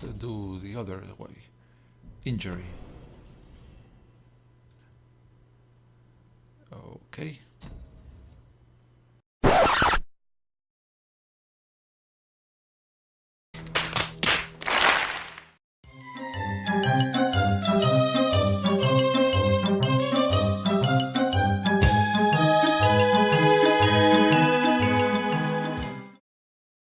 do the other way. Injury. Okay.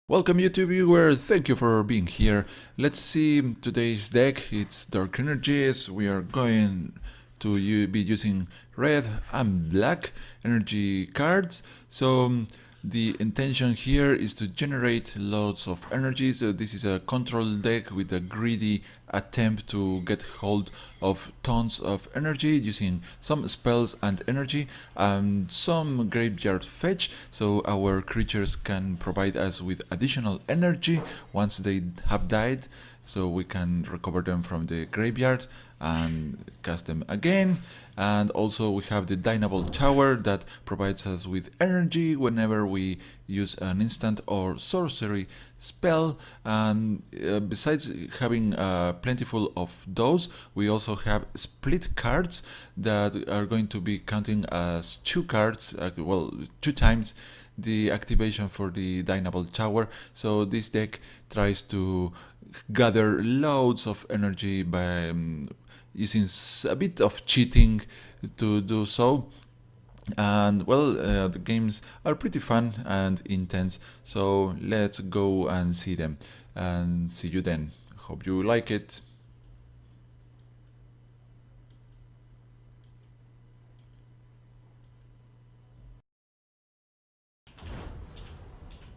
Welcome YouTube viewers, thank you for being here. Let's see today's deck. It's Dark Energies. We are going to be using red and black energy cards. So the intention here is to generate loads of energy. So this is a control deck with a greedy attempt to get hold of tons of energy using some spells and energy and some graveyard fetch, so our creatures can provide us with additional energy once they have died, so we can recover them from the graveyard and cast them again. And also we have the Dynable Tower that provides us with energy whenever we use an instant or sorcery spell. And besides having plentiful of those, we also have split cards that are going to be counting as 2 cards, well, 2 times the activation for the Dynable Tower. So this deck tries to gather loads of energy by using a bit of cheating to do so. And well, the games are pretty fun and intense, so let's go and see them, and see you then. Hope you like it.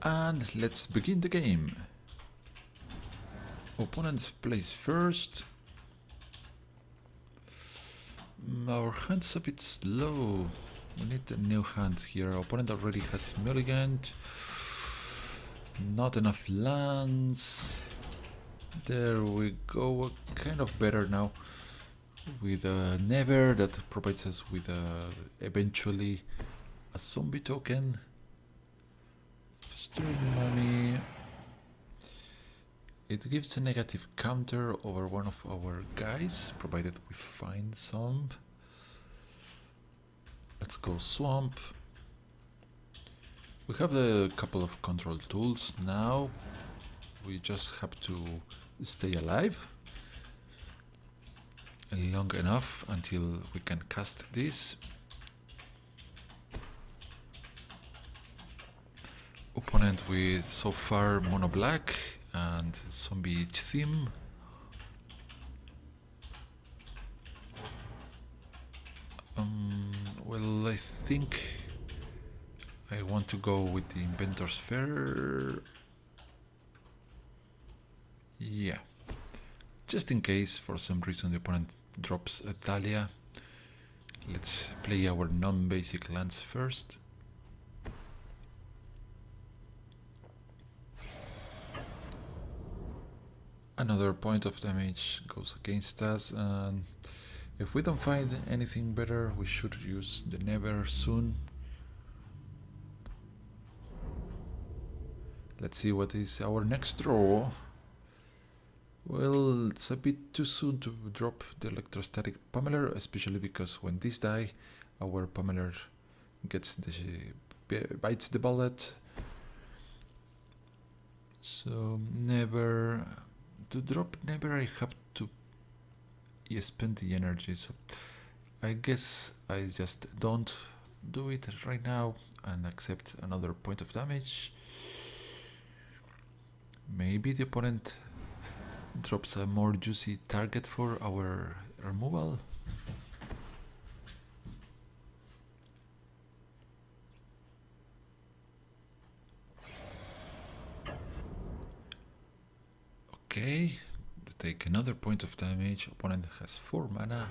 And let's begin the game. Opponent plays first. Our hand's a bit slow. We need a new hand here. Our opponent already has mulliganed. Not enough lands. There we go. Kind of better now. With a Never that provides us with eventually a zombie token. Stealing money. It gives a negative counter over one of our guys, provided we find some. Let's go Swamp. We have a couple of control tools now. We just have to stay alive long enough until we can cast this. Opponent with so far mono black and zombie theme. Well, I think I want to go with the Inventor's Fair. Yeah, just in case for some reason the opponent drops a Thalia. Let's play our non-basic lands first. Another point of damage goes against us, and if we don't find anything better, we should use the Never soon. Let's see what is our next draw. Well, it's a bit too soon to drop the Electrostatic Pummeler, especially because when this die, our Pummeler bites the bullet. So Never, to drop Never I have to spend the energy, so I guess I just don't do it right now and accept another point of damage. Maybe the opponent drops a more juicy target for our removal. Okay, take another point of damage. Opponent has 4 mana,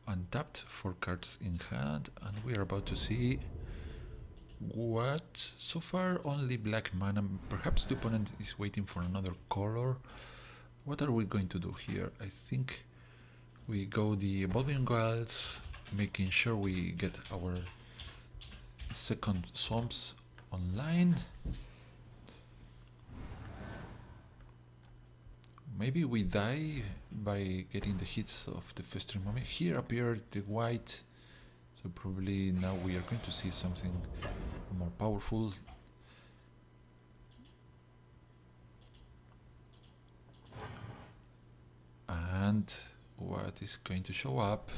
untapped, 4 cards in hand, and we are about to see what? So far only black mana. Perhaps the opponent is waiting for another color. What are we going to do here? I think we go the Evolving Wilds, making sure we get our second swamps online. maybe we die by getting the hits of the festering mummy. Here appeared the white, so probably now we are going to see something more powerful. And what is going to show up?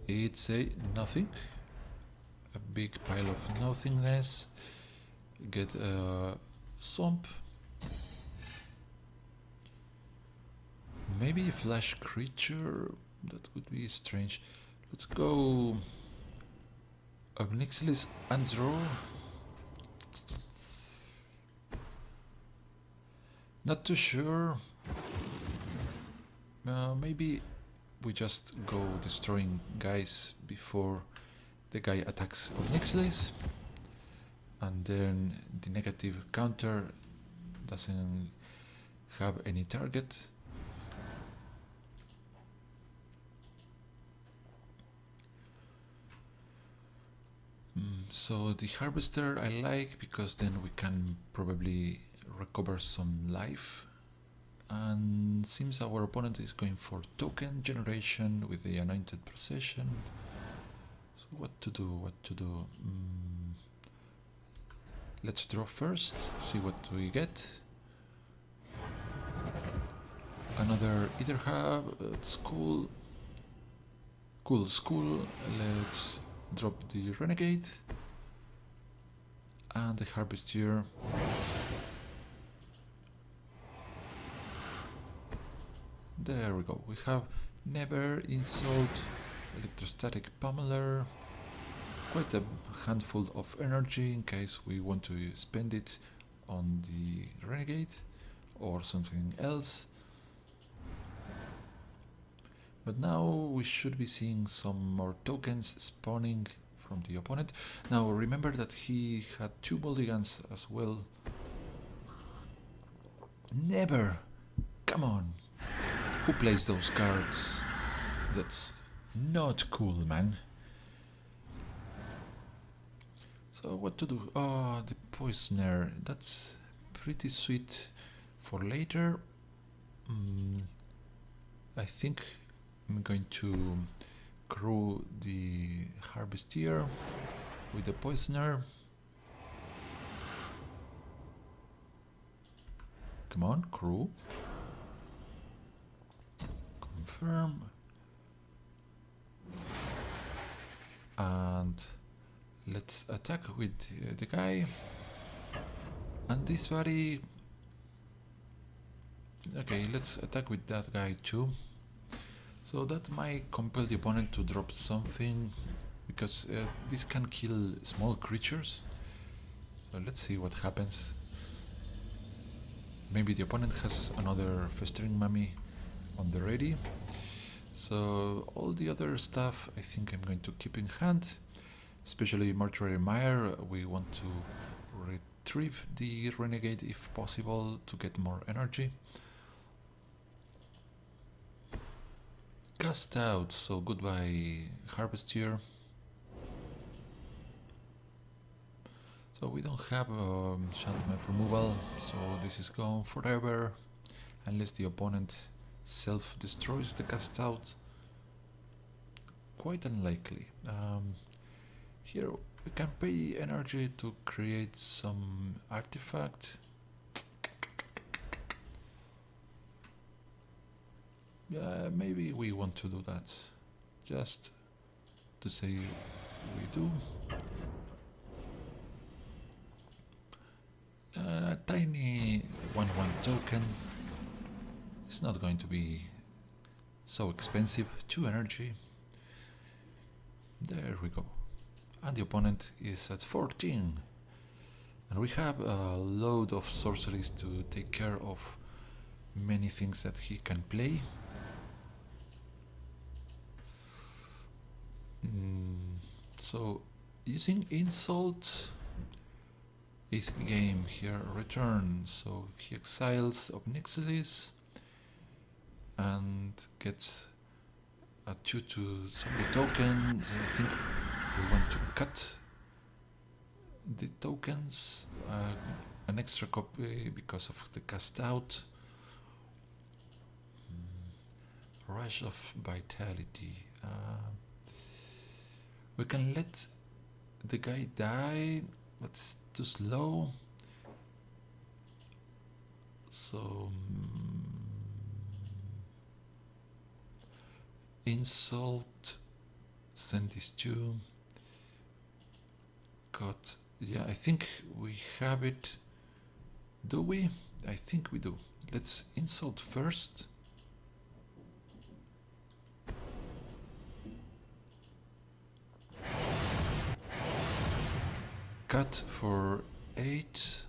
It's a nothing, a big pile of nothingness. Get a swamp. Maybe a flash creature. That would be strange. Let's go Obnixilis and draw. Not too sure. Maybe we just go destroying guys before the guy attacks Obnixilis, and then the negative counter doesn't have any target. So the harvester I like because then we can probably recover some life. And seems our opponent is going for token generation with the anointed procession. So what to do? Let's draw first, see what we get. Another Ether Hub, it's cool. Cool school. Let's drop the Renegade and the Harvester. There we go. We have Never, Insult, Electrostatic Pummeler, quite a handful of energy in case we want to spend it on the Renegade or something else. But now we should be seeing some more tokens spawning from the opponent. Now remember that he had 2 mulligans as well. Never! Come on! Who plays those cards? That's not cool, man. So what to do? Oh, the Poisoner. That's pretty sweet for later. I think I'm going to crew the Harvester with the Poisoner. Come on, crew. Confirm. And let's attack with the guy. And this body. Okay, let's attack with that guy too. So that might compel the opponent to drop something, because this can kill small creatures. So let's see what happens. Maybe the opponent has another Festering Mummy on the ready. So all the other stuff I think I'm going to keep in hand, especially Mortuary Mire. We want to retrieve the Renegade if possible to get more energy. Cast out, so goodbye Harvester. So we don't have enchantment removal, so this is gone forever, unless the opponent self-destroys the cast out. Quite unlikely. Here we can pay energy to create some artifact. Yeah, maybe we want to do that, just to say we do. A tiny 1/1 token. It's not going to be so expensive. 2 energy. There we go. And the opponent is at 14. And we have a load of sorceries to take care of many things that he can play. So using Insult, 8th game here, return. So he exiles Obnixilis and gets a 2/2 zombie token. So I think we want to cut the tokens, an extra copy because of the cast out. Rush of vitality. We can let the guy die, but it's too slow. So insult, send this to. Got, yeah, I think we have it. Do we? I think we do. Let's insult first. Cut for 8.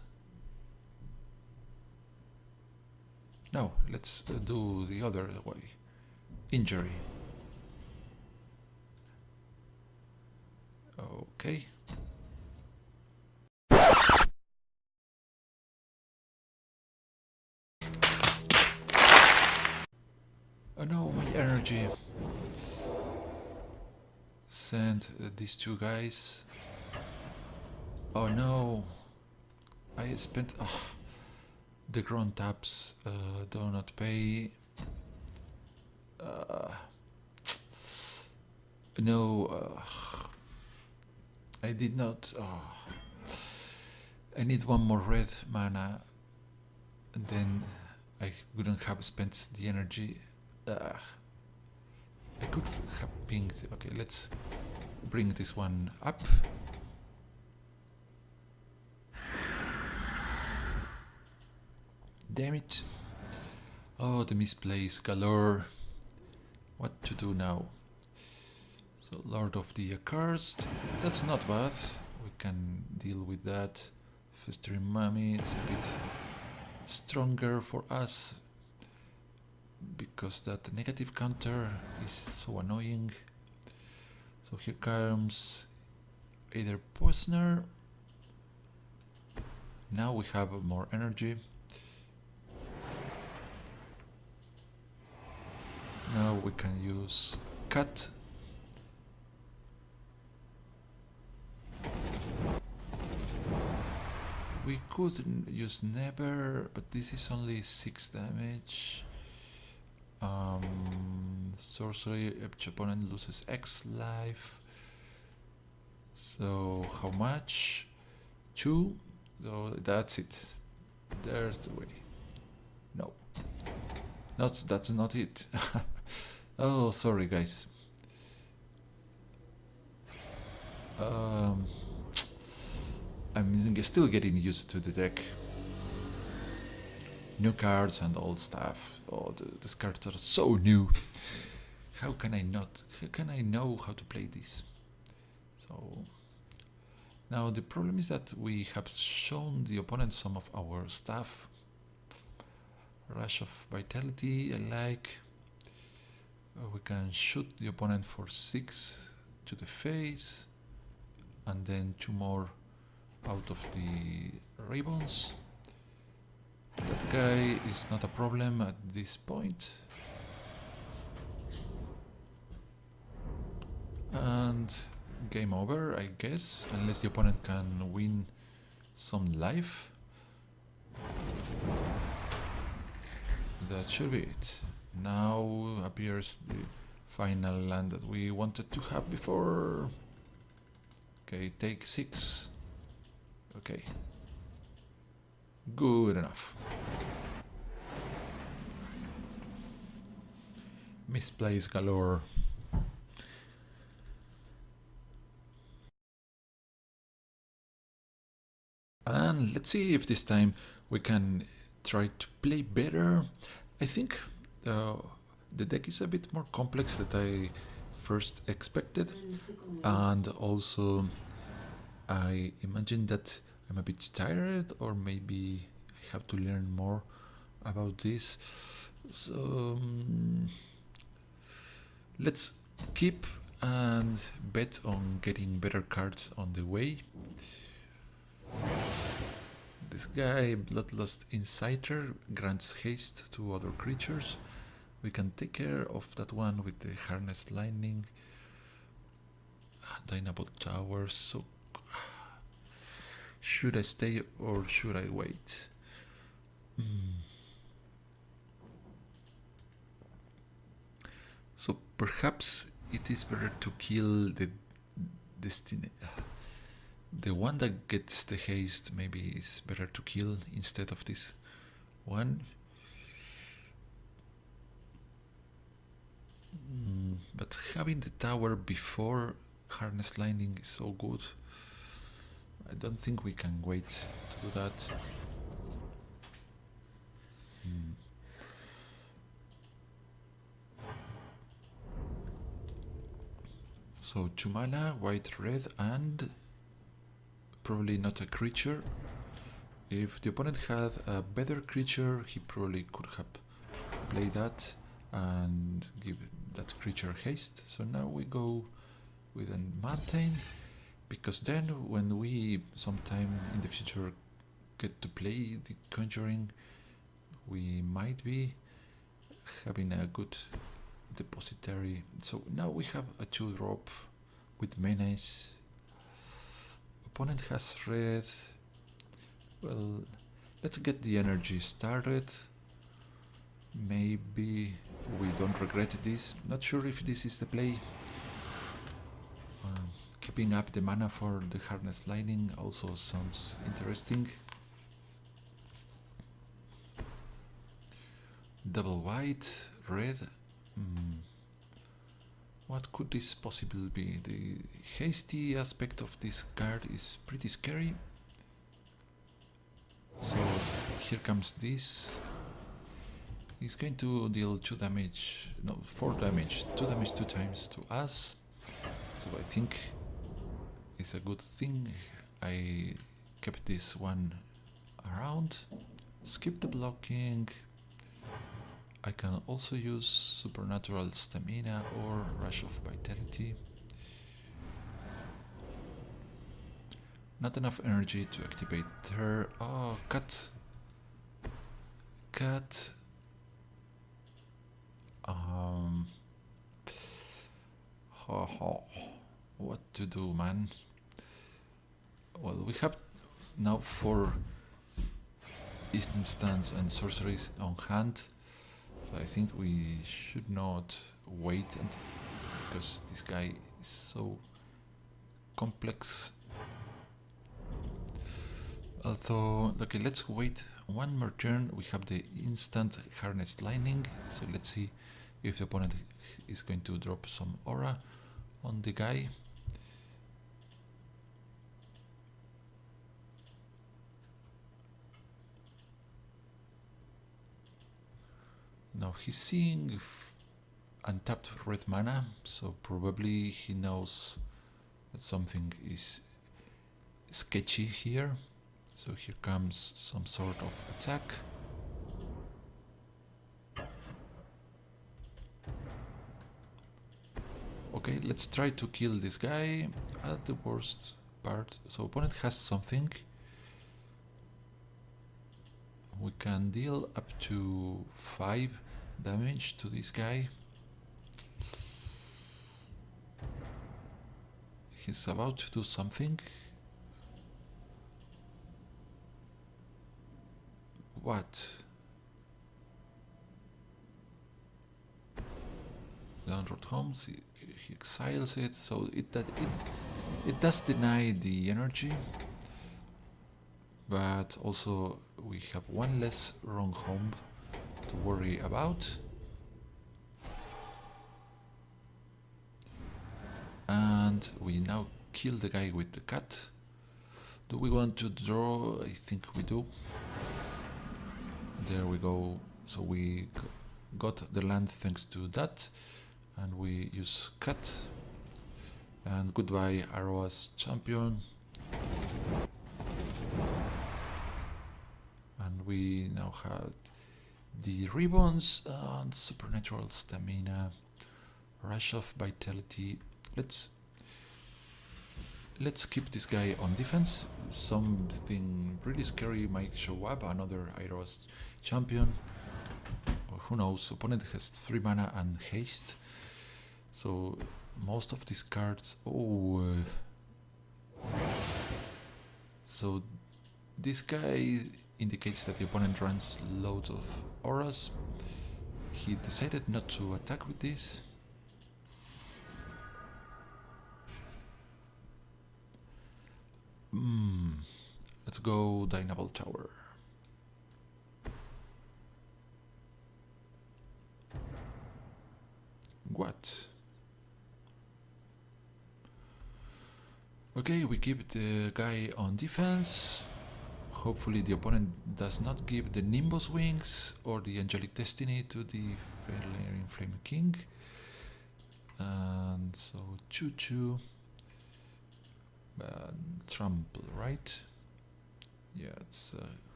No, let's do the other way. Injury. Okay. Oh no, my energy. Send these two guys. Oh no. I spent... the ground taps do not pay. No, I did not. I need one more red mana, and then I wouldn't have spent the energy. I could have pinged. Okay, let's bring this one up. Damn it. Oh, the misplays galore. What to do now? So, Lord of the Accursed. That's not bad. We can deal with that. Festering Mummy. It's a bit stronger for us because that negative counter is so annoying. So here comes either Poisoner. Now we have more energy. Now we can use Cut. We could use Never, but this is only 6 damage. Sorcery, each opponent loses X life. So how much? 2? So that's it. There's the way. No. That's not it. Oh, sorry guys. I'm still getting used to the deck. New cards and old stuff. Oh, these cards are so new. How can I not? How can I know how to play this? So now the problem is that we have shown the opponent some of our stuff. Rush of Vitality, I like. We can shoot the opponent for 6 to the face, and then 2 more out of the ribbons. That guy is not a problem at this point. And game over, I guess, unless the opponent can win some life. That should be it. Now appears the final land that we wanted to have before. Okay, take 6. Okay. Good enough. Misplays galore. And let's see if this time we can try to play better. I think the deck is a bit more complex than I first expected, and also I imagine that I'm a bit tired, or maybe I have to learn more about this. So let's keep and bet on getting better cards on the way. This guy, Bloodlust Inciter, grants haste to other creatures. We can take care of that one with the Harness Lightning. Dynable Towers. So, should I stay or should I wait? Perhaps it is better to kill the destiny. The one that gets the haste maybe is better to kill instead of this one. But having the tower before harness lining is so good. I don't think we can wait to do that. So 2 mana, white, red, and probably not a creature. If the opponent had a better creature, he probably could have played that and give that creature haste. So now we go with a mountain, because then when we sometime in the future get to play the conjuring, we might be having a good depository. So now we have a 2-drop with menace. Opponent has red. Well, let's get the energy started. Maybe we don't regret this. Not sure if this is the play. Keeping up the mana for the harness lining also sounds interesting. Double white, red. What could this possibly be? The hasty aspect of this card is pretty scary. So here comes this. He's going to deal 2 damage, no, 4 damage, 2 damage 2 times to us. So I think it's a good thing I kept this one around. Skip the blocking. I can also use supernatural stamina or rush of vitality. Not enough energy to activate her. Oh, cut. Cut. What to do, man? Well, we have now 4 instants and sorceries on hand, so I think we should not wait because this guy is so complex. Although, okay, let's wait one more turn. We have the instant harness lining, so let's see if the opponent is going to drop some aura on the guy. Now he's seeing untapped red mana, so probably he knows that something is sketchy here. So here comes some sort of attack. Okay, let's try to kill this guy at the worst part. So opponent has something. We can deal up to 5 damage to this guy. He's about to do something. What? Downward homes, he exiles it, so it does deny the energy, but also we have one less wrong home to worry about. And we now kill the guy with the cat. Do we want to draw? I think we do. There we go. So we got the land thanks to that, and we use cat. And goodbye, Aroa's champion. And we now have the ribbons and supernatural stamina, rush of vitality. Let's keep this guy on defense. Something really scary might show up. Another Aroa's champion. Or who knows? Opponent has 3 mana and haste. So most of these cards. So this guy indicates that the opponent runs loads of auras. He decided not to attack with this. Let's go Dynable Tower. What? Okay, we keep the guy on defense. Hopefully the opponent does not give the Nimbus Wings or the Angelic Destiny to the Flaring Flame King. And so choo-choo. Trample, right? Yeah, it's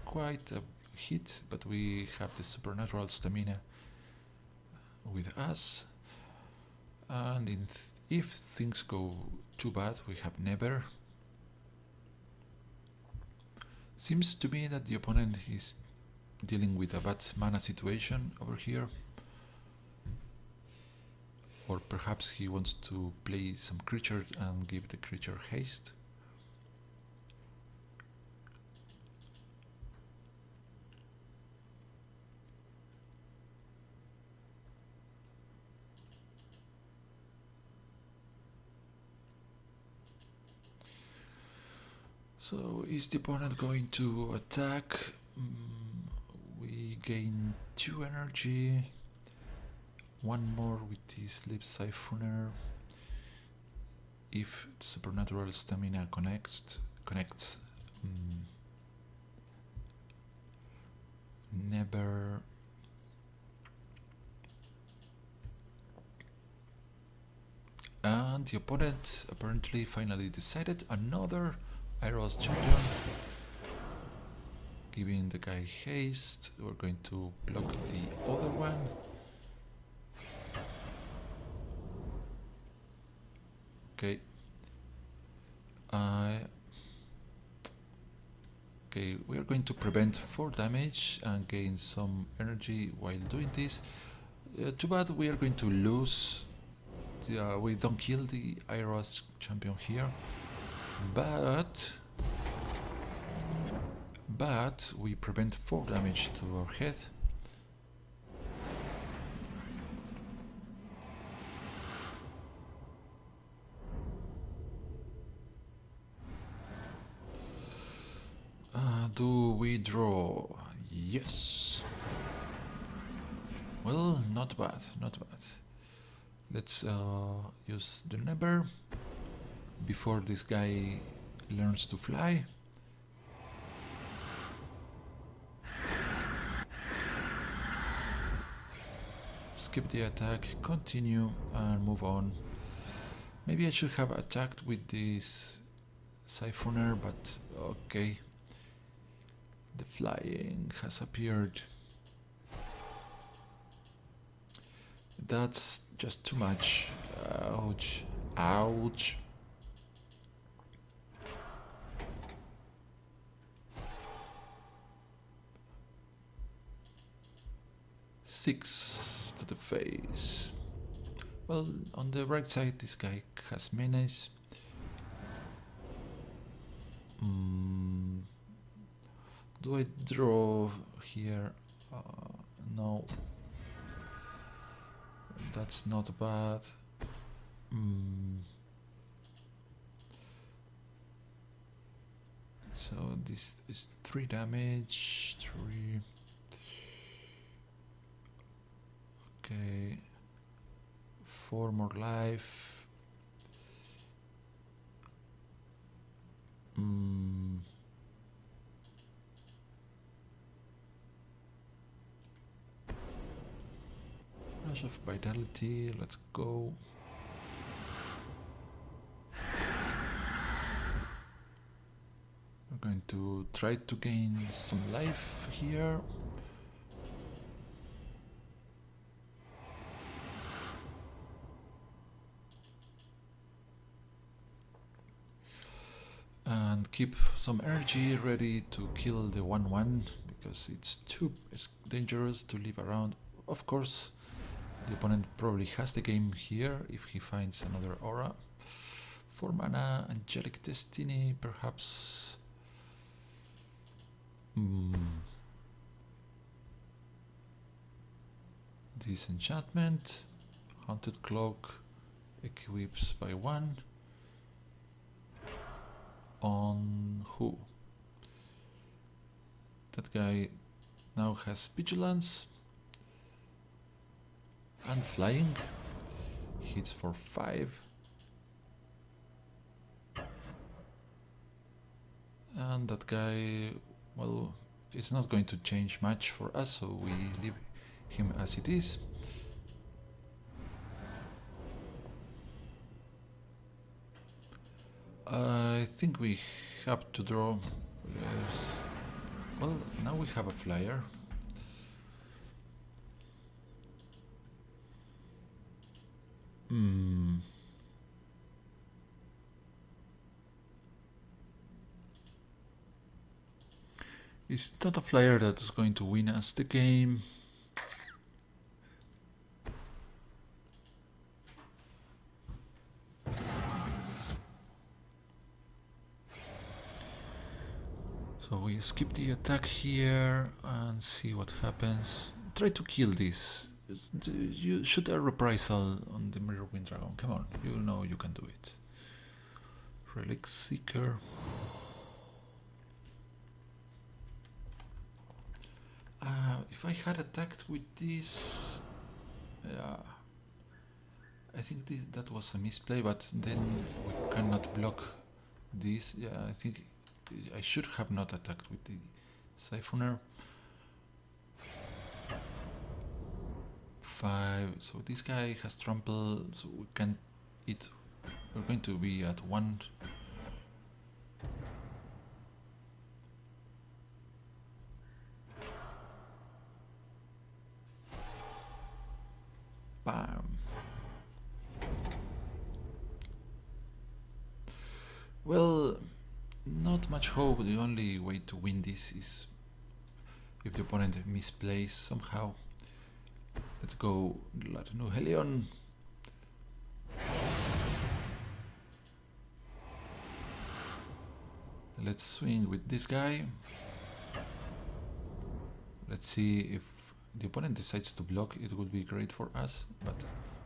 quite a hit, but we have the supernatural stamina with us. And if things go too bad, we have never. Seems to me that the opponent is dealing with a bad mana situation over here. Or perhaps he wants to play some creature and give the creature haste. So is the opponent going to attack? We gain 2 energy. One more with the Sleep Siphoner. If supernatural stamina connects, never. And the opponent apparently finally decided another Iros champion, giving the guy haste. We're going to block the other one. Okay. Okay, we are going to prevent 4 damage and gain some energy while doing this. Too bad we are going to lose. We don't kill the Iros champion here, but we prevent 4 damage to our head. Do we draw? Yes. Well, not bad, not bad. Let's use the Never before this guy learns to fly. Skip the attack, continue, and move on. Maybe I should have attacked with this Siphoner, but okay. The flying has appeared. That's just too much. Ouch. Ouch. Six to the face. Well, on the right side, this guy has menace. Do I draw here? No. That's not bad. So this is 3 damage. 3. Okay. 4 more life. Rush of Vitality, let's go. We're going to try to gain some life here. And keep some energy ready to kill the 1-1 because it's too dangerous to leave around. Of course, the opponent probably has the game here if he finds another aura. 4 mana, Angelic Destiny, perhaps. Disenchantment, Haunted Cloak, equips by 1. on who? That guy now has vigilance and flying. Hits for 5. And that guy, well, it's not going to change much for us, so we leave him as it is. I think we have to draw. Yes. Well, now we have a flyer. It's not a flyer that is going to win us the game. So we skip the attack here and see what happens. Try to kill this. You shoot a reprisal on the Mirror Wind Dragon. Come on, you know you can do it. Relic Seeker. If I had attacked with this, I think that was a misplay, but then we cannot block this. Yeah, I think I should have not attacked with the Siphoner. 5, so this guy has trample, so we can eat. We're going to be at 1. Bam. Well, not much hope. The only way to win this is if the opponent misplays somehow. Let's go Latino Helion. Let's swing with this guy. Let's see if the opponent decides to block. It would be great for us, but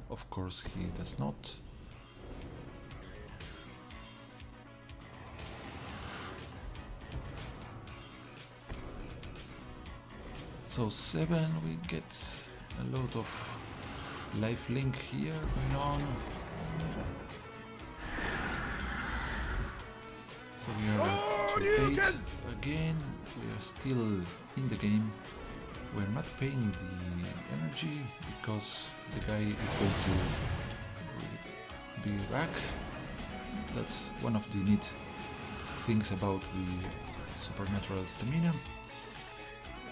of course he does not. So 7, we get a lot of life link here going on. So we are at 8 again. We are still in the game. We're not paying the energy because the guy is going to be back. That's one of the neat things about the supernatural stamina.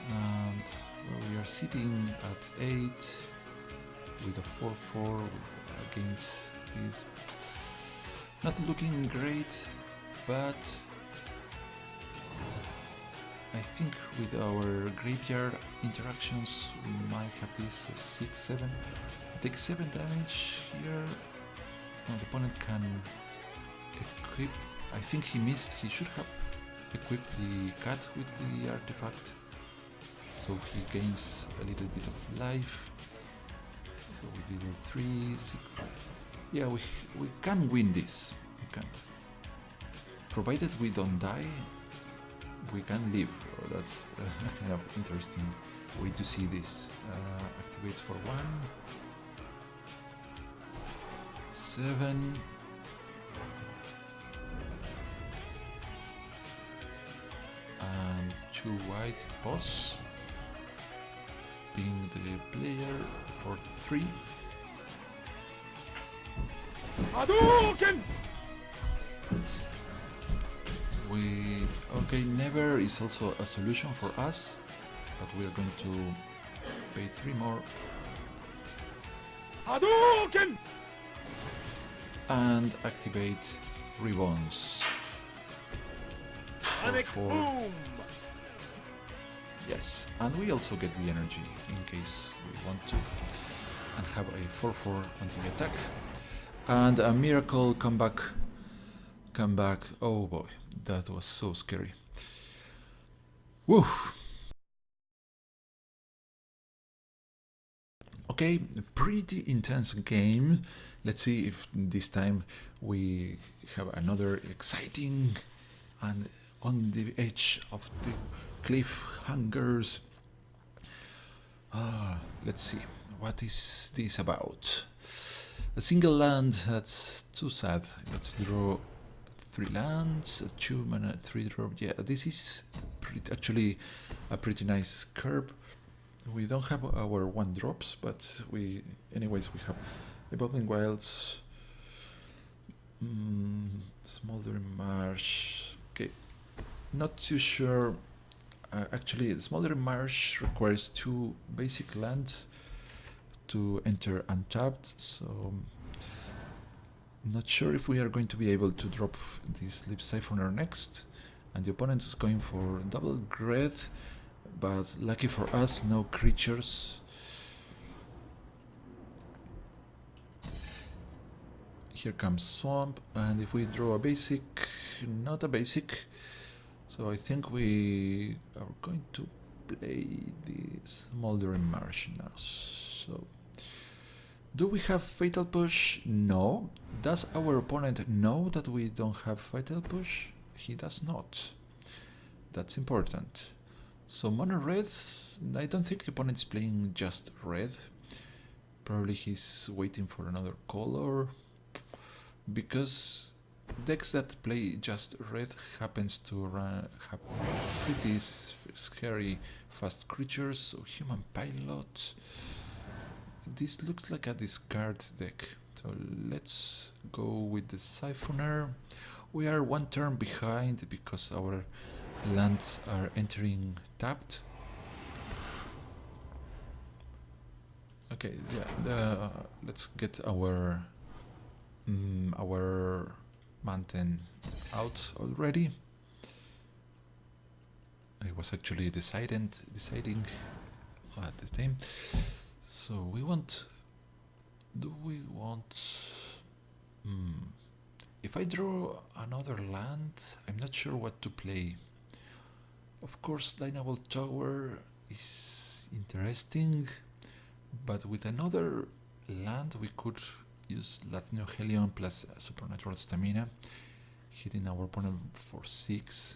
And well, we are sitting at 8 with a 4-4 against this. Not looking great, but I think with our graveyard interactions we might have this 6-7. Take 7 damage here. No, the opponent can equip. I think he missed. He should have equipped the cat with the artifact, so he gains a little bit of life. So we deal 3, 6, 5. Yeah, we can win this. We can. Provided we don't die, we can live. Oh, that's a kind of interesting way to see this. Activates for 1. 7. And 2 white boss. Being the player for 3. Hadouken! Okay, never is also a solution for us, but we are going to pay 3 more. Hadouken! And activate Ribbons. For 4. Yes, and we also get the energy in case we want to, and have a 4-4 on the attack. And a miracle comeback. Oh boy, that was so scary. Woo! Okay, pretty intense game. Let's see if this time we have another exciting and on the edge of the cliffhangers. Let's see, what is this about? A single land, that's too sad. Let's draw 3 lands, a 2 mana, 3 drop. Yeah, this is actually a pretty nice curve. We don't have our 1 drops, but anyways, we have Evolving Wilds, Smoldering Marsh. Okay, not too sure. Actually, Smoldering Marsh requires 2 basic lands to enter untapped, so not sure if we are going to be able to drop this Leap Siphoner next. And the opponent is going for double red, but lucky for us, no creatures. Here comes Swamp, and if we draw a basic, not a basic, so I think we are going to play this Smoldering Marsh now. So, do we have Fatal Push? No. Does our opponent know that we don't have Fatal Push? He does not. That's important. So mono red, I don't think the opponent is playing just red. Probably he's waiting for another color, because decks that play just red happens to have pretty scary fast creatures. So Human Pilot. This looks like a discard deck. So let's go with the Siphoner. We are 1 turn behind because our lands are entering tapped. Okay, yeah. Let's get our mountain out already. I was actually deciding at the time. So we want. Do we want? If I draw another land, I'm not sure what to play. Of course, Dynable Tower is interesting, but with another land we could use Latino Helion plus Supernatural Stamina, hitting our opponent for 6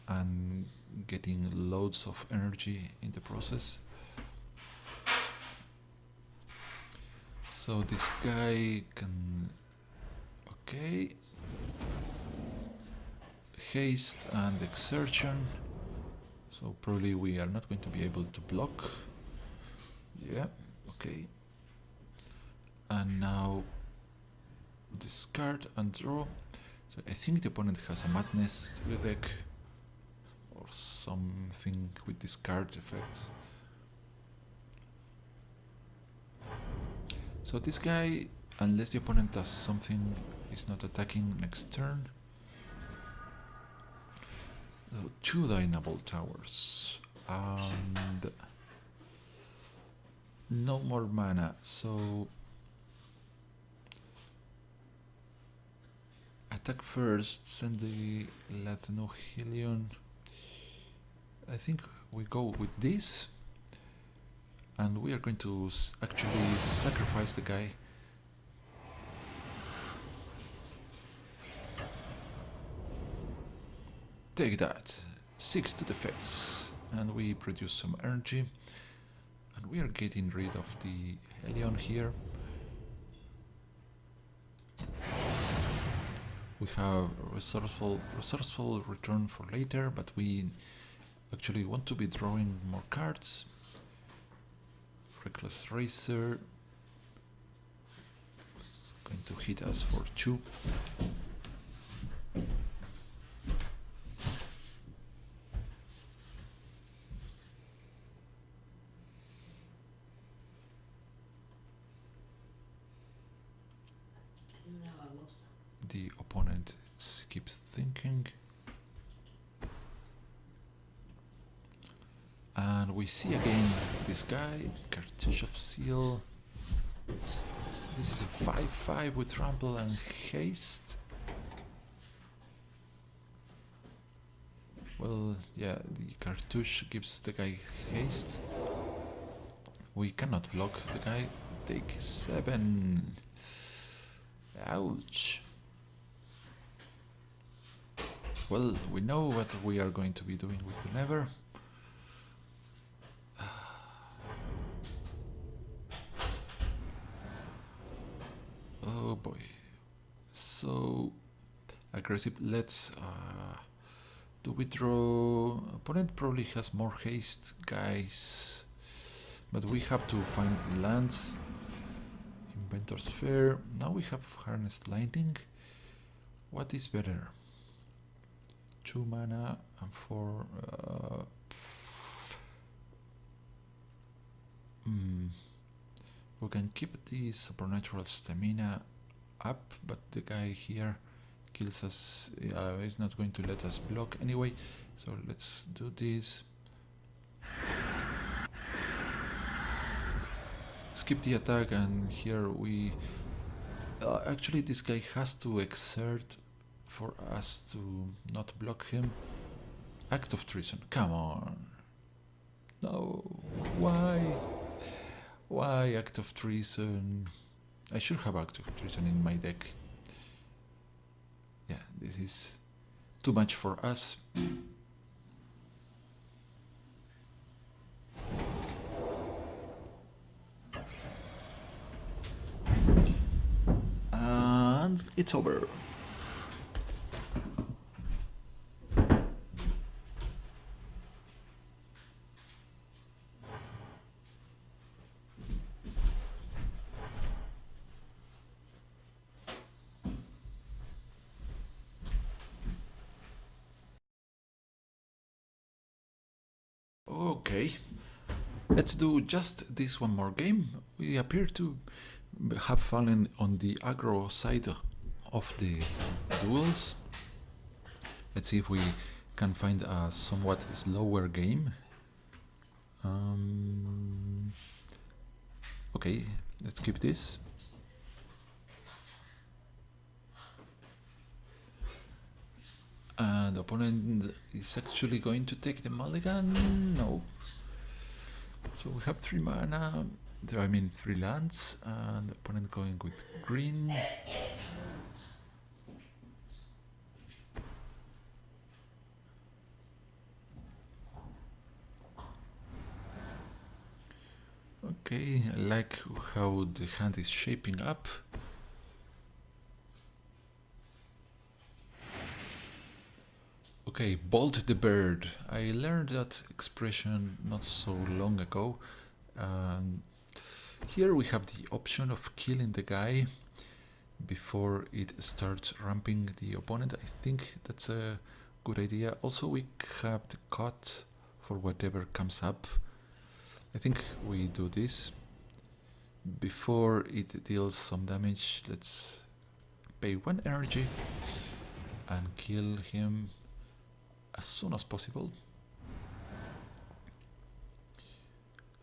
and getting loads of energy in the process. So this guy can... okay. Haste and Exertion. So probably we are not going to be able to block. Yeah, okay. And now discard and draw. So I think the opponent has a Madness deck or something with discard effect. So this guy, unless the opponent does something, is not attacking next turn. 2 Dynable Towers and no more mana, so attack first, send the Latino Helion. I think we go with this, and we are going to actually sacrifice the guy. Take that, 6 to the face, and we produce some energy, and we are getting rid of the Helion here. We have resourceful return for later, but we actually want to be drawing more cards. Reckless Racer is going to hit us for 2. The opponent keeps thinking. And we see again this guy, Cartouche of Seal. This is a 5/5 with Trample and Haste. Well, yeah, the Cartouche gives the guy Haste. We cannot block the guy. Take 7. Ouch. Well, we know what we are going to be doing with the lever. Oh boy. So aggressive. Let's do we draw? Opponent probably has more haste, guys. But we have to find lands. Inventor's Fair. Now we have Harnessed Lightning. What is better? 2 mana and 4. We can keep the supernatural stamina up, but the guy here kills us. He's not going to let us block anyway, so let's do this. Skip the attack, and here we actually this guy has to exert for us to not block him. Act of treason, come on. No, why act of treason? I should have act of treason in my deck. Yeah, this is too much for us. And it's over. Okay, let's do just this one more game. We appear to have fallen on the aggro side of the duels. Let's see if we can find a somewhat slower game. Okay, let's keep this. And the opponent is actually going to take the mulligan? No. So we have 3 mana, I mean 3 lands, and the opponent going with green. Okay, I like how the hand is shaping up. Okay, bolt the bird. I learned that expression not so long ago. Here we have the option of killing the guy before it starts ramping the opponent. I think that's a good idea. Also, we have the cut for whatever comes up. I think we do this. Before it deals some damage, let's pay 1 energy and kill him as soon as possible.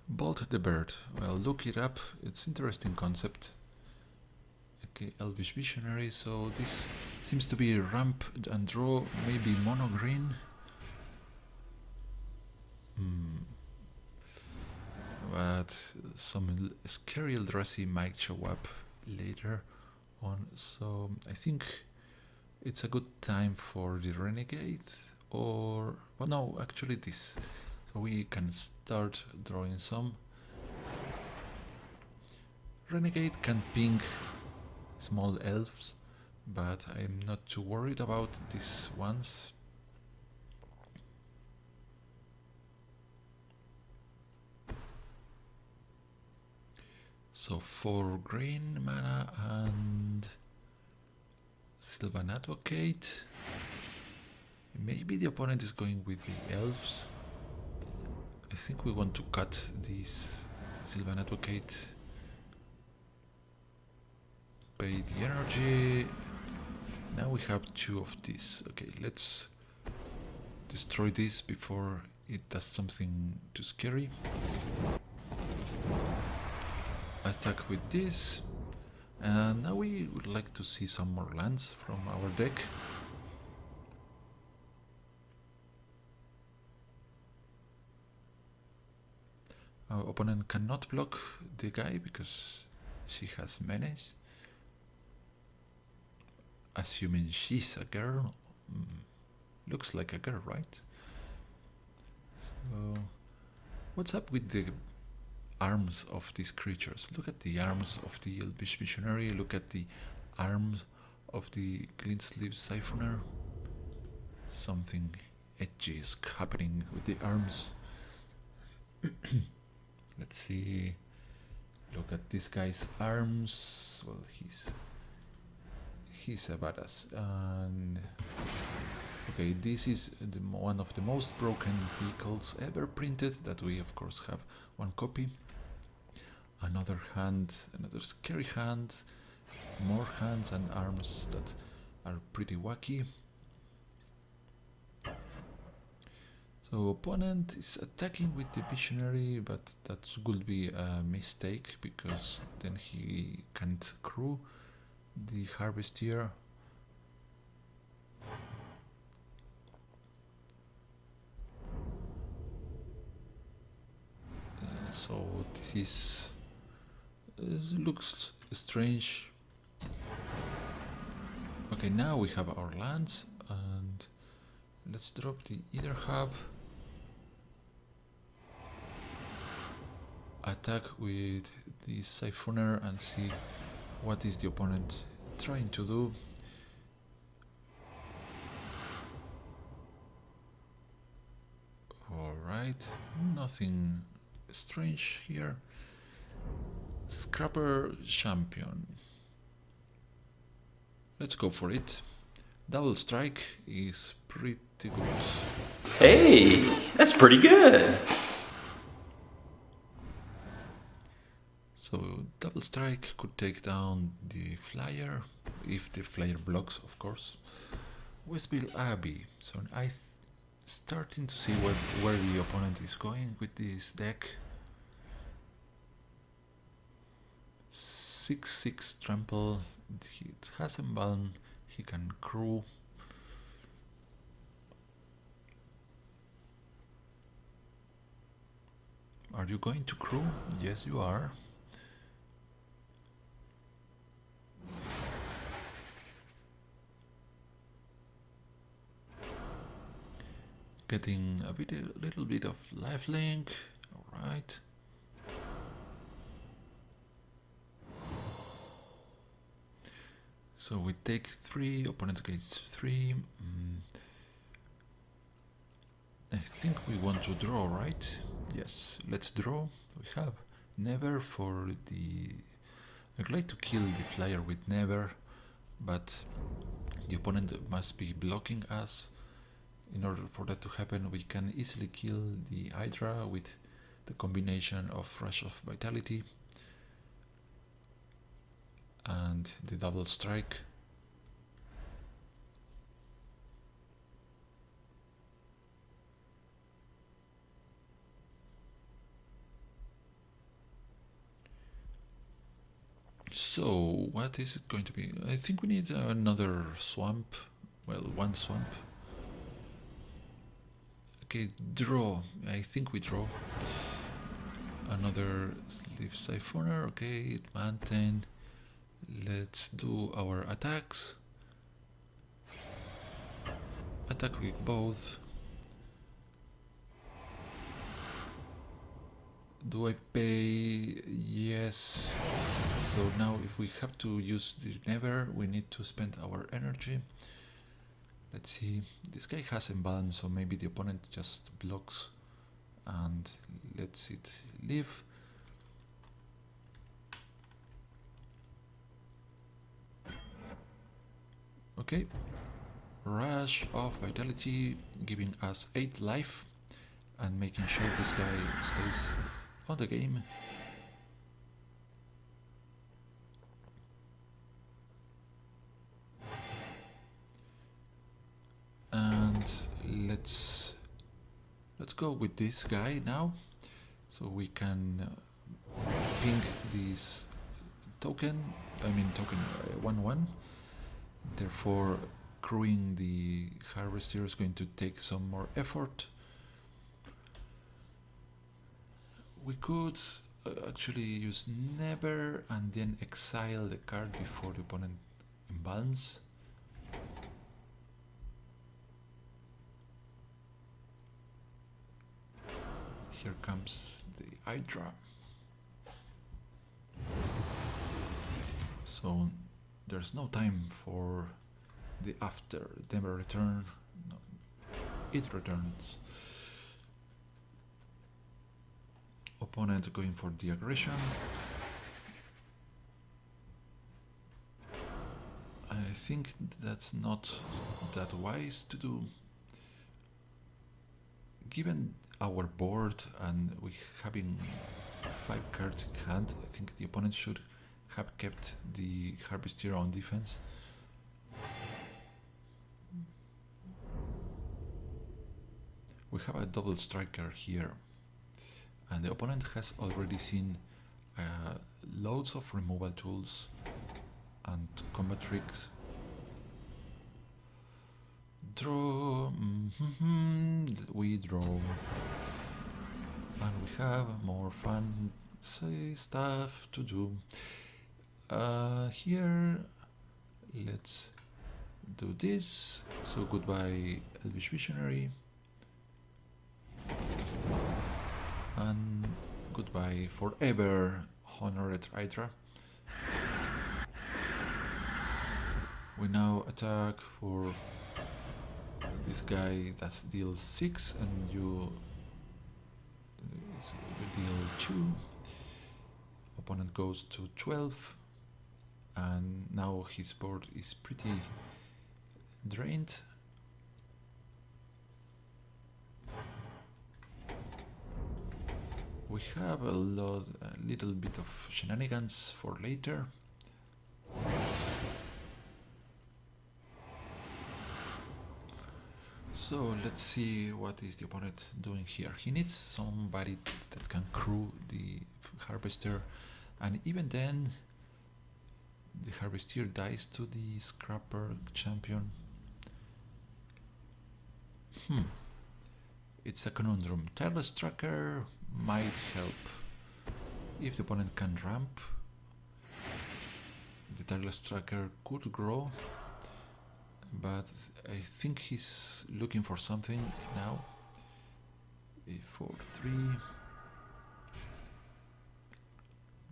Bolt the bird. Well, look it up. It's interesting concept. Okay, Elvish Visionary. So this seems to be ramp and draw, maybe mono green. But some scary Eldrazi might show up later on. So I think it's a good time for the Renegade. Or, well, no, actually this. So we can start drawing some. Renegade can ping small elves, but I'm not too worried about these ones. So 4 green mana and Sylvan Advocate. Maybe the opponent is going with the elves. I think we want to cut this Sylvan Advocate. Pay the energy. Now we have 2 of these. Okay, let's destroy this before it does something too scary. Attack with this. And now we would like to see some more lands from our deck. Our opponent cannot block the guy because she has menace. Assuming she's a girl. Looks like a girl, right? So, what's up with the arms of these creatures? Look at the arms of the Elvish Missionary, look at the arms of the Clean Sleeve Siphoner. Something edgy is happening with the arms. Let's see. Look at this guy's arms. Well, he's a badass. And okay, this is one of the most broken vehicles ever printed. That we of course have one copy. Another hand, another scary hand, more hands and arms that are pretty wacky. So opponent is attacking with the visionary, but that could be a mistake because then he can't crew the harvester. So this looks strange. Okay, now we have our lands, and let's drop the Ether Hub. Attack with the Siphoner and see what is the opponent trying to do. Alright, nothing strange here. Scrapper Champion. Let's go for it. Double Strike is pretty good. Hey, that's pretty good. So Double Strike could take down the flyer, if the flyer blocks, of course. Westville Abbey. So I starting to see where the opponent is going with this deck. 6/6 trample. It has Embalm. He can crew. Are you going to crew? Yes, you are. Getting a little bit of lifelink. Alright. So we take 3, opponent gets 3. I think we want to draw, right? Yes, let's draw. We have Never for the... I'd like to kill the flyer with Never, but the opponent must be blocking us. In order for that to happen, we can easily kill the Hydra with the combination of Rush of Vitality and the Double Strike. So, what is it going to be? I think we need another swamp. Well, one swamp. Okay, draw. I think we draw. Another Sleeve Siphoner. Okay, Mountain. Let's do our attacks. Attack with both. Do I pay? Yes. So now if we have to use the Never, we need to spend our energy. Let's see. This guy has Embalm, so maybe the opponent just blocks and lets it live. Okay. Rush of Vitality giving us 8 life and making sure this guy stays on the game. And let's go with this guy now, so we can ping this token. I mean token 1/1. Therefore, crewing the harvester is going to take some more effort. We could actually use Never and then exile the card before the opponent embalms. Here comes the Hydra. So there's no time for the after never return. No, it returns. Opponent going for the aggression. I think that's not that wise to do. Given our board and we having 5 cards in hand, I think the opponent should have kept the Harvester on defense. We have a double striker here, and the opponent has already seen loads of removal tools and combat tricks. Draw, we draw, and we have more fancy stuff to do. Here, let's do this. So goodbye, Elvish Visionary, and goodbye forever, Honored Hydra. We now attack for this guy that deals 6 and you deal 2. Opponent goes to 12 and now his board is pretty drained. We have a little bit of shenanigans for later. So let's see what is the opponent doing here. He needs somebody that can crew the Harvester, and even then the Harvester dies to the Scrapper champion. It's a conundrum. Tireless Tracker might help. If the opponent can ramp, the Tireless Tracker could grow, but I think he's looking for something now. A4-3.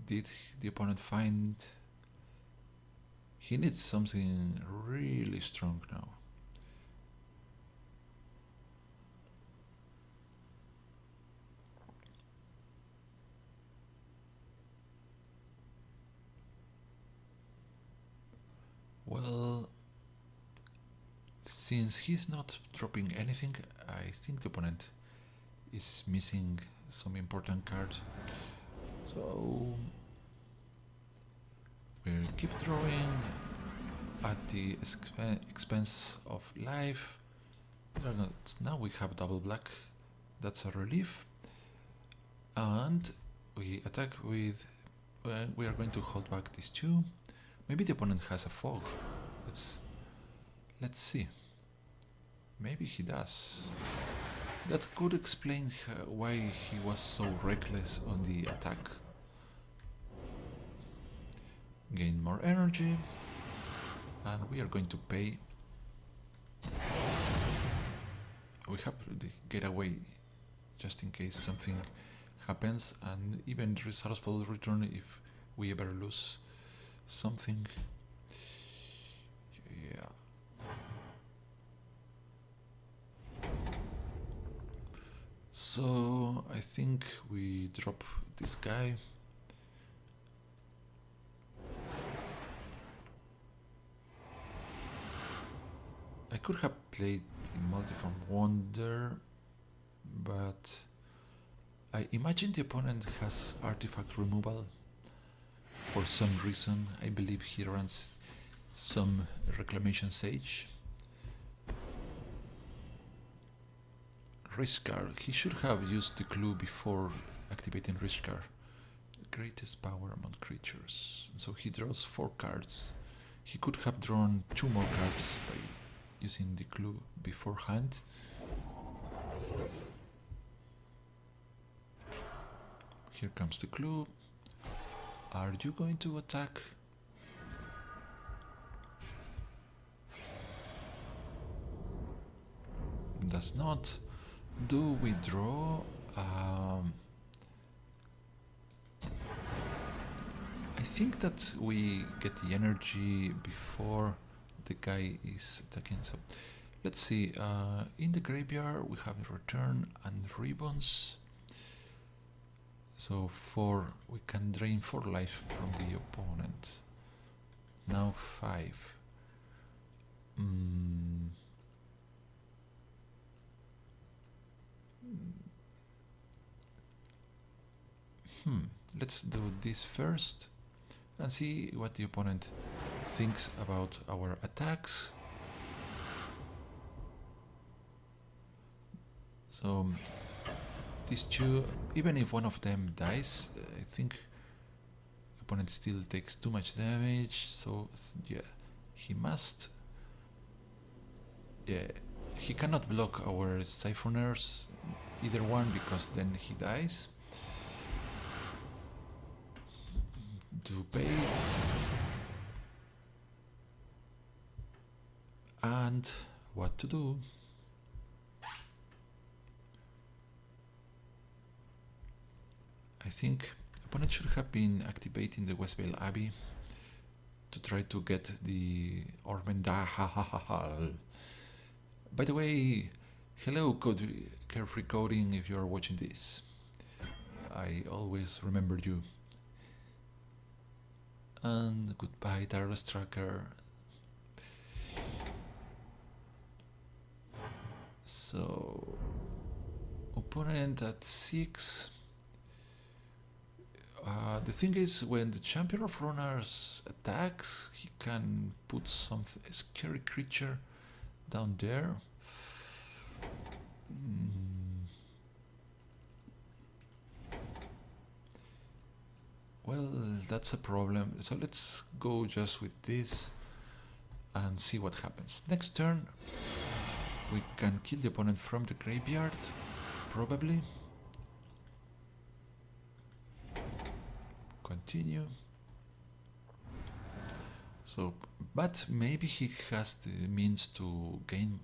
Did the opponent find... He needs something really strong now. Well, since he's not dropping anything, I think the opponent is missing some important card. So we'll keep drawing at the expense of life. Now we have double black, that's a relief. And we attack with... we are going to hold back these 2. Maybe the opponent has a fog. Let's see. Maybe he does. That could explain why he was so reckless on the attack. Gain more energy, and we are going to pay. We have the getaway just in case something happens, and even resourceful return if we ever lose something. Yeah. So I think we drop this guy. I could have played Multiform Wonder, but I imagine the opponent has artifact removal. For some reason, I believe he runs some Reclamation Sage. Riskar, he should have used the clue before activating Riskar. Greatest power among creatures. So he draws 4 cards. He could have drawn 2 more cards by using the clue beforehand. Here comes the clue. Are you going to attack? Does not. Do we draw? Um, I think that we get the energy before the guy is attacking. So let's see. In the graveyard, we have return and ribbons. So 4, we can drain 4 life from the opponent. Now 5. Let's do this first and see what the opponent thinks about our attacks. So these two, even if one of them dies, I think opponent still takes too much damage. So yeah, he must. Yeah, he cannot block our siphoners, either one, because then he dies. To pay. And what to do? I think opponent should have been activating the Westvale Abbey to try to get the Ormendahal. By the way, hello Carefree Coding if you are watching this. I always remember you. And goodbye Tireless Tracker. So opponent at 6. The thing is, when the Champion of Runners attacks, he can put some scary creature down there. Well, that's a problem. So let's go just with this and see what happens. Next turn, we can kill the opponent from the graveyard, probably. Continue. So, but maybe he has the means to gain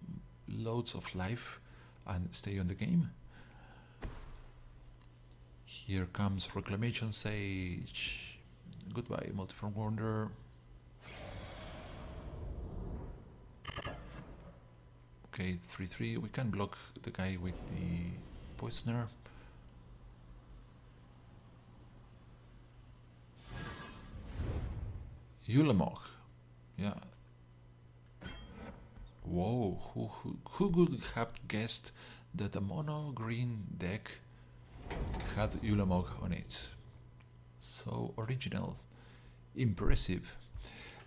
loads of life and stay on the game. Here comes Reclamation Sage. Goodbye, Multiform Wonder. Okay, 3/3. We can block the guy with the Poisoner. Yulamog. Yeah. Whoa, who could have guessed that a mono green deck had Yulamog on it? So original. Impressive.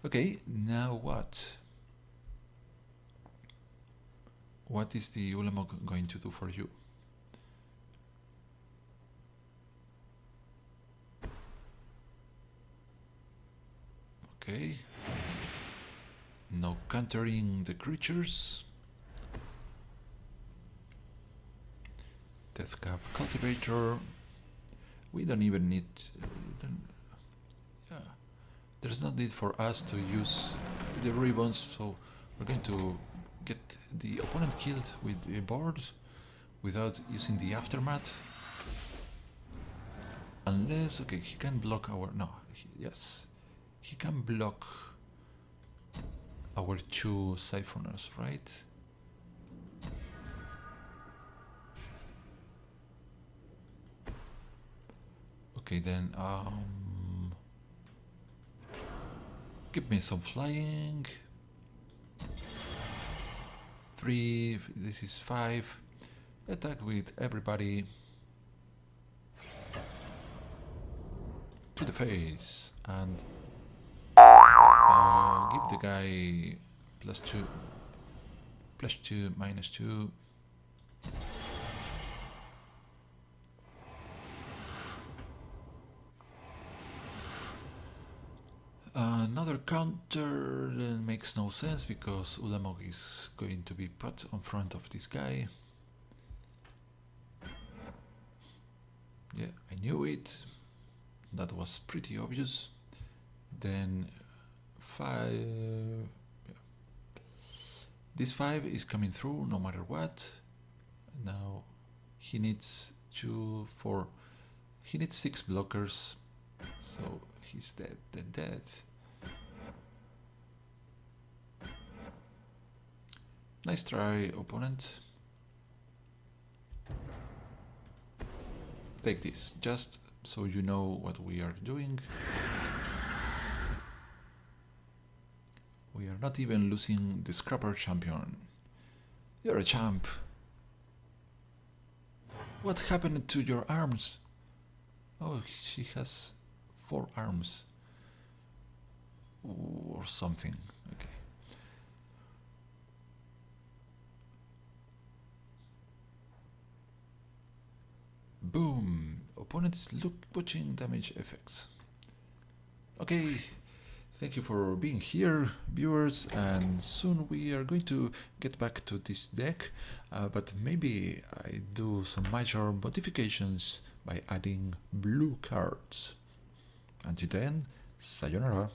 Okay, now what? What is the Yulamog going to do for you? Okay. No countering the creatures. Deathcap Cultivator. We don't even need. Yeah, there's no need for us to use the ribbons, so we're going to get the opponent killed with the board without using the aftermath. Unless, okay, he can block our. No, yes, he can block our 2 siphoners, right? Okay, then give me some flying. 3, this is 5. Attack with everybody. To the face. And give the guy +2, +2, -2. Another counter makes no sense because Ulamog is going to be put on front of this guy. Yeah, I knew it. That was pretty obvious. Then 5. Yeah. This 5 is coming through no matter what. Now he needs 2, 4. He needs 6 blockers, so he's dead, dead. Nice try, opponent. Take this, just so you know what we are doing. We are not even losing the Scrapper champion. You're a champ. What happened to your arms? Oh, she has 4 arms. Or something. Okay. Boom! Opponent is pushing damage effects. Okay, thank you for being here, viewers, and soon we are going to get back to this deck, but maybe I do some major modifications by adding blue cards. Until then, sayonara.